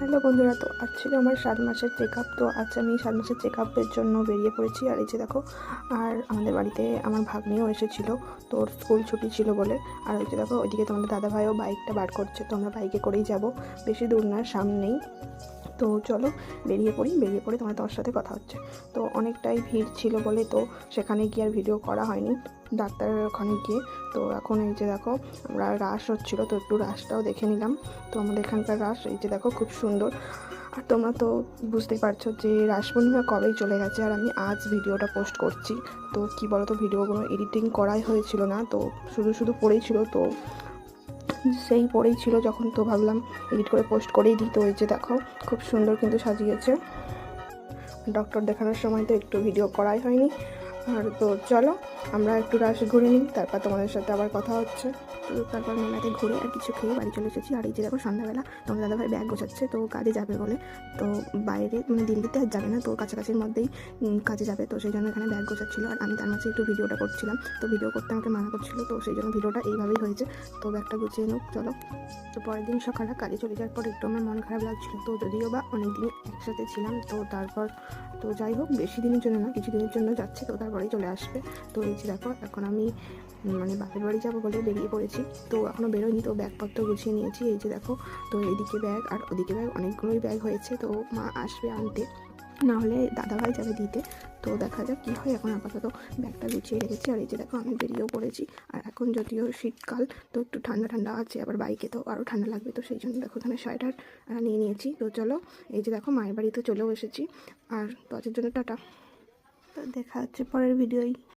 Hello বন্ধুরা, তো আজ ছিল আমার 7 মাসের চেকআপ। তো আজ আমি 7 মাসের চেকআপের জন্য বেরিয়ে পড়েছি। আর এই যে দেখো, আর আমাদের বাড়িতে আমার ভাগ্নিও এসেছিল, তোর স্কুল ছুটি ছিল বলে। আর ওই যে দেখো, ওইদিকে তোমাদের দাদাভাইও বাইকটা বার করছে, তো আমরা বাইকে করেই যাব, বেশি দূর না, সামনেই। তো চলো বেরিয়ে পড়ে তোমার সাথে কথা হচ্ছে। তো অনেকটাই ভিড় ছিল বলে তো সেখানে গিয়ে আর ভিডিও করা হয়নি, ডাক্তারের ওখানে গিয়ে। তো এখন এই যে দেখো, আমরা রাস হচ্ছিল, তো একটু রাসটাও দেখে নিলাম। তো আমাদের এখানকার রাস এই যে দেখো, খুব সুন্দর। আর তোমরা তো বুঝতেই পারছো যে রাস পূর্ণিমা কবেই চলে গেছে, আর আমি আজ ভিডিওটা পোস্ট করছি। তো কি বলো তো, ভিডিওগুলো এডিটিং করাই হয়েছিল না, তো শুধু পড়েই ছিল। তো সেই পড়েই ছিল যখন, তো ভাবলাম এডিট করে পোস্ট করেই দিই। তো এই যে দেখো, খুব সুন্দর কিন্তু সাজিয়েছে। ডক্টর দেখানোর সময় তো একটু ভিডিও করাই হয়নি। আর তো চলো আমরা একটু রাশ ঘুরে নিই, তারপর তোমাদের সাথে আবার কথা হচ্ছে। তো তারপর মেলাতে ঘুরে আর কিছু খেয়ে বাড়ি চলে এসেছি। আর এই যে দেখো, সন্ধ্যাবেলা তোমার দাদাভাই ব্যাগ গোছাচ্ছে, তো কাজে যাবে বলে। তো বাইরে মানে দিল্লিতে আর যাবে না, তো কাছাকাছির মধ্যেই কাজে যাবে, তো সেই জন্য এখানে ব্যাগ গোছাচ্ছিলো। আর আমি তার মাঝে একটু ভিডিওটা করছিলাম, তো ভিডিও করতে আমাকে মানা করছিলো, তো সেই জন্য ভিডিওটা এইভাবেই হয়েছে। তো ব্যাগটা গুছিয়ে নোক চলো। তো পরের দিন সকালে কাজে চলে যাওয়ার পর একটু আমার মন খারাপ লাগছিলো, তো যদিও বা অনেক দিন একসাথে ছিলাম। তো তারপর তো যাই হোক, বেশি দিনের জন্য না, কিছু দিনের জন্য যাচ্ছে, তো তারপরেই চলে আসবে। তো এই যে দেখো, এখন আমি মানে বাপের বাড়ি যাবো বলে বেরিয়ে পড়েছি। তো এখনও বেরোয়নি, তো ব্যাগপত্র গুছিয়ে নিয়েছি। এই যে দেখো, তো এইদিকে ব্যাগ আর ওদিকে ব্যাগ, অনেকগুলোই ব্যাগ হয়েছে। তো মা আসবে আনতে, না হলে দাদাভাই যাবে দিতে। তো দেখা যাক কী হয়। এখন আপাতত ব্যাগটা গুছিয়ে রেখেছি। আর এই যে দেখো, আমি বেরিয়েও পড়েছি। আর এখন যদিও শীতকাল, তো একটু ঠান্ডা ঠান্ডা আছে, আবার বাইকে তো আরও ঠান্ডা লাগবে, তো সেই জন্য দেখো এখানে সোয়েটার নিয়ে নিয়েছি। তো চলো, এই যে দেখো, মায়ের বাড়িতে চলেও এসেছি। আর তো আজকের জন্য টাটা। তো দেখা হচ্ছে পরের ভিডিওই।